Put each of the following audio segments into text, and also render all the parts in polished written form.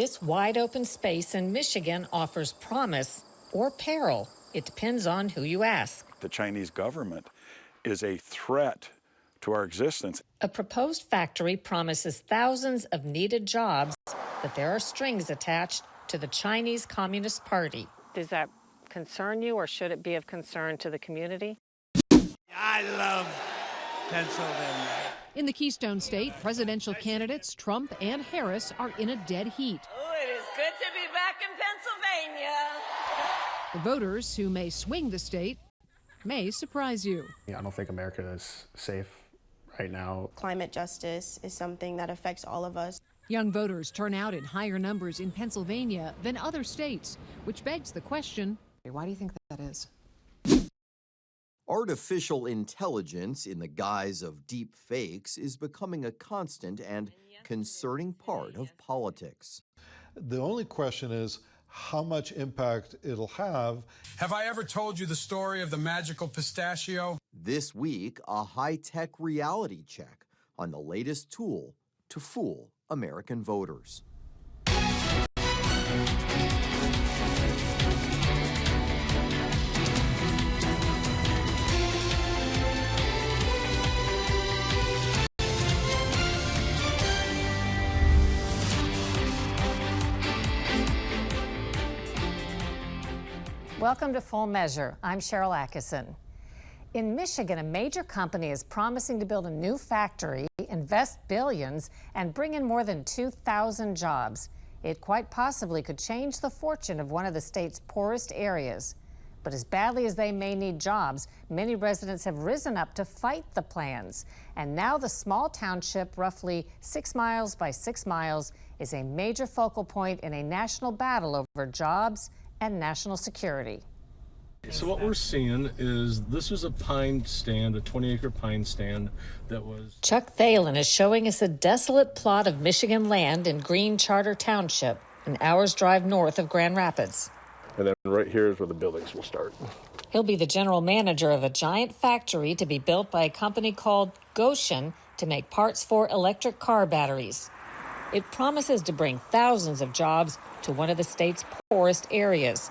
This wide-open space in Michigan offers promise or peril. It depends on who you ask. The Chinese government is a threat to our existence. A proposed factory promises thousands of needed jobs, but there are strings attached to the Chinese Communist Party. Does that concern you, or should it be of concern to the community? I love Pennsylvania. In the Keystone State, presidential candidates Trump and Harris are in a dead heat. Oh, it is good to be back in Pennsylvania. The voters who may swing the state may surprise you. I don't think America is safe right now. Climate justice is something that affects all of us. Young voters turn out in higher numbers in Pennsylvania than other states, which begs the question, why do you think that is? Artificial intelligence in the guise of deep fakes is becoming a constant and concerning part of politics. The only question is how much impact it'll have. Have I ever told you the story of the magical pistachio? This week, a high-tech reality check on the latest tool to fool American voters. Welcome to Full Measure. I'm Sharyl Attkisson. In Michigan, a major company is promising to build a new factory, invest billions, and bring in more than 2,000 jobs. It quite possibly could change the fortune of one of the state's poorest areas. But as badly as they may need jobs, many residents have risen up to fight the plans. And now the small township, roughly 6 miles by 6 miles, is a major focal point in a national battle over jobs and national security. So what we're seeing is this is a pine stand, a 20-acre pine stand that was... Chuck Thalen is showing us a desolate plot of Michigan land in Green Charter Township, an hour's drive north of Grand Rapids. And then right here is where the buildings will start. He'll be the general manager of a giant factory to be built by a company called Goshen to make parts for electric car batteries. It promises to bring thousands of jobs to one of the state's poorest areas.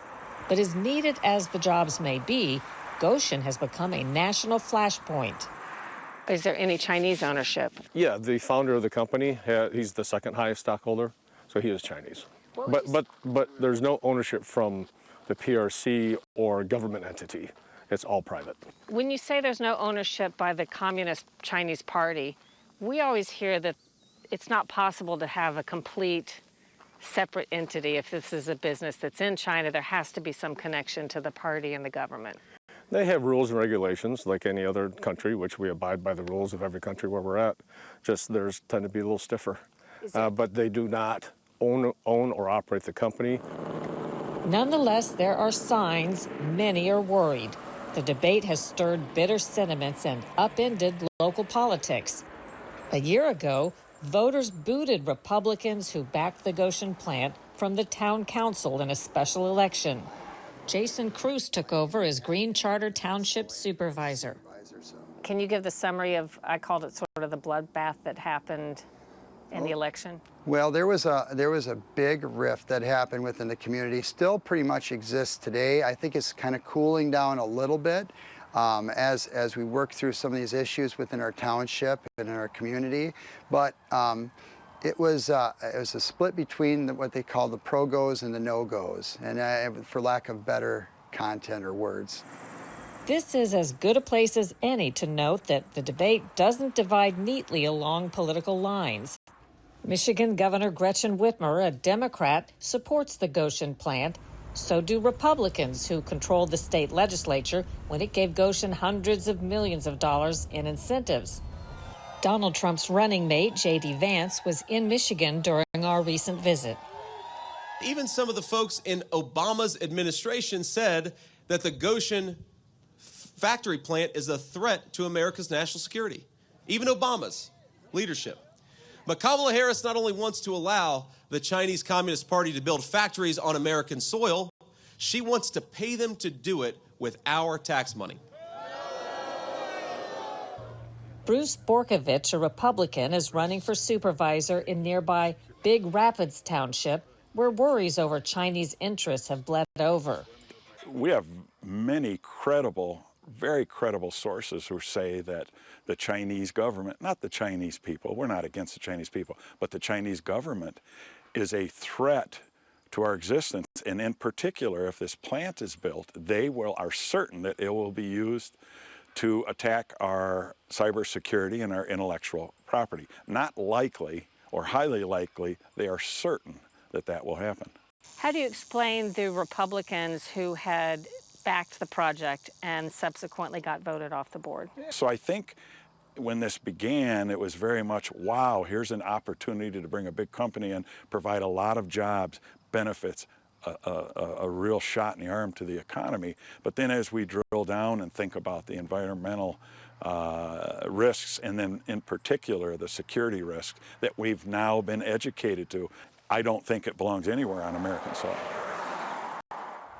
But as needed as the jobs may be, Goshen has become a national flashpoint. Is there any Chinese ownership? Yeah, the founder of the company, he's the second highest stockholder, so he is Chinese. But there's no ownership from the PRC or government entity. It's all private. When you say there's no ownership by the Communist Chinese Party, we always hear that it's not possible to have a complete separate entity. If this is a business that's in China, there has to be some connection to the party and the government. They have rules and regulations like any other country, which we abide by the rules of every country where we're at. Just theirs tend to be a little stiffer. But they do not own or operate the company. Nonetheless, there are signs many are worried. The debate has stirred bitter sentiments and upended local politics. A year ago, voters booted Republicans who backed the Goshen plant from the town council in a special election. Jason Cruz took over as Green Charter Township supervisor. Can you give the summary of, I called it sort of the bloodbath that happened in the election? Well, there was a big rift that happened within the community, still pretty much exists today. I think it's kind of cooling down a little bit as we work through some of these issues within our township and in our community. But it was a split between what they call the pro-goes and the no-goes, and for lack of better content or words. This is as good a place as any to note that the debate doesn't divide neatly along political lines. Michigan Governor Gretchen Whitmer, a Democrat, supports the Goshen plant. So do Republicans, who controlled the state legislature when it gave Goshen hundreds of millions of dollars in incentives. Donald Trump's running mate, J.D. Vance, was in Michigan during our recent visit. Even some of the folks in Obama's administration said that the Goshen factory plant is a threat to America's national security. Even Obama's leadership. But Kamala Harris not only wants to allow the Chinese Communist Party to build factories on American soil, she wants to pay them to do it with our tax money. Bruce Borkovich, a Republican, is running for supervisor in nearby Big Rapids Township, where worries over Chinese interests have bled over. We have many credible, very credible sources who say that the Chinese government, not the Chinese people, we're not against the Chinese people, but the Chinese government is a threat to our existence. And in particular, if this plant is built, they are certain that it will be used to attack our cybersecurity and our intellectual property. Not likely or highly likely, they are certain that that will happen. How do you explain the Republicans who had backed the project and subsequently got voted off the board? So I think when this began, it was very much, wow, here's an opportunity to bring a big company and provide a lot of jobs, benefits, a real shot in the arm to the economy. But then as we drill down and think about the environmental risks, and then in particular the security risks that we've now been educated to, I don't think it belongs anywhere on American soil.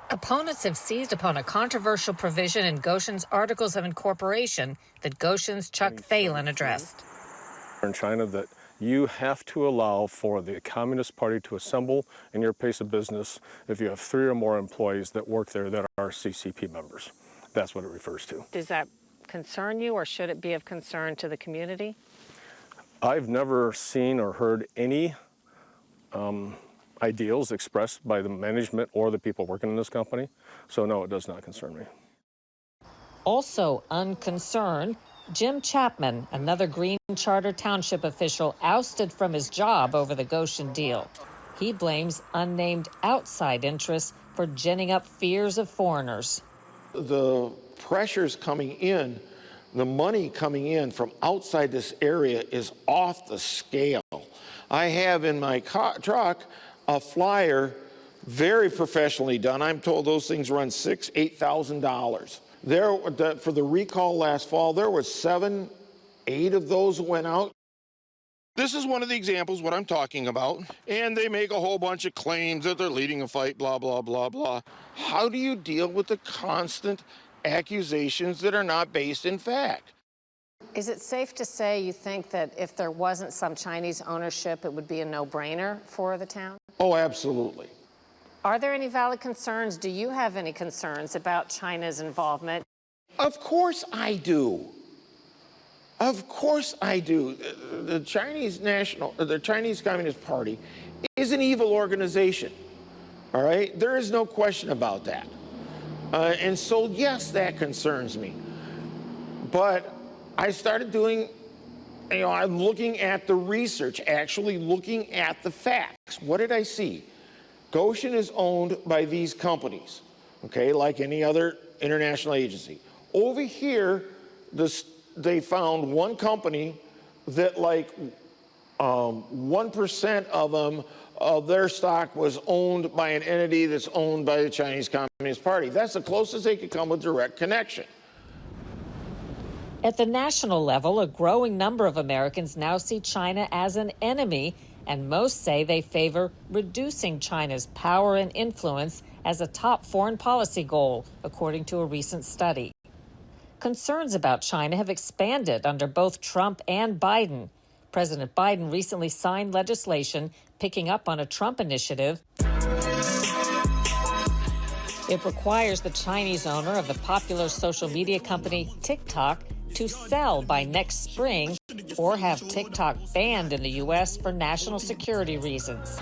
Opponents have seized upon a controversial provision in Goshen's Articles of Incorporation that Goshen's Chuck Thalen addressed. In China, that you have to allow for the Communist Party to assemble in your place of business if you have 3 or more employees that work there that are CCP members. That's what it refers to. Does that concern you, or should it be of concern to the community? I've never seen or heard any ideals expressed by the management or the people working in this company. So no, it does not concern me. Also unconcerned, Jim Chapman, another Green Charter Township official, ousted from his job over the Goshen deal. He blames unnamed outside interests for ginning up fears of foreigners. The pressures coming in, the money coming in from outside this area is off the scale. I have in my truck a flyer, very professionally done. I'm told those things run $6,000, $8,000. For the recall last fall, there were 7, 8 of those that went out. This is one of the examples what I'm talking about. And they make a whole bunch of claims that they're leading a fight, blah, blah, blah, blah. How do you deal with the constant accusations that are not based in fact? Is it safe to say you think that if there wasn't some Chinese ownership, it would be a no-brainer for the town? Oh, absolutely. Are there any valid concerns? Do you have any concerns about China's involvement? Of course I do. Of course I do. The Chinese Communist Party is an evil organization. All right? There is no question about that. And so, yes, that concerns me. But I started doing, I'm looking at the research, actually looking at the facts. What did I see? Goshen is owned by these companies, okay, like any other international agency. Over here, they found one company that like 1% of them, of their stock was owned by an entity that's owned by the Chinese Communist Party. That's the closest they could come with direct connection. At the national level, a growing number of Americans now see China as an enemy, and most say they favor reducing China's power and influence as a top foreign policy goal, according to a recent study. Concerns about China have expanded under both Trump and Biden. President Biden recently signed legislation picking up on a Trump initiative. It requires the Chinese owner of the popular social media company TikTok to sell by next spring or have TikTok banned in the U.S. for national security reasons.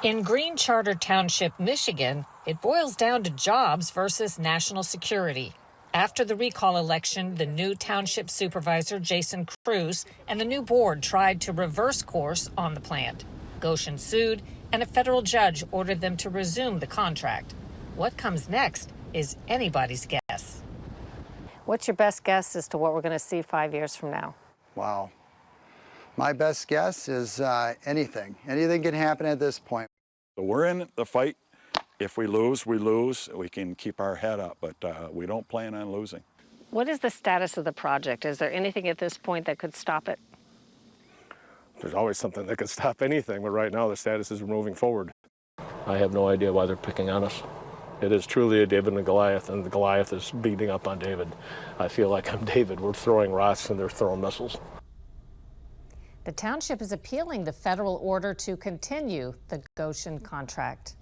In Green Charter Township, Michigan, it boils down to jobs versus national security. After the recall election, the new township supervisor, Jason Cruz, and the new board tried to reverse course on the plant. Goshen sued, and a federal judge ordered them to resume the contract. What comes next is anybody's guess. What's your best guess as to what we're going to see 5 years from now? Wow. My best guess is anything. Anything can happen at this point. So we're in the fight. If we lose, we lose. We can keep our head up, but we don't plan on losing. What is the status of the project? Is there anything at this point that could stop it? There's always something that could stop anything, but right now the status is moving forward. I have no idea why they're picking on us. It is truly a David and Goliath, and the Goliath is beating up on David. I feel like I'm David. We're throwing rocks and they're throwing missiles. The township is appealing the federal order to continue the Goshen contract.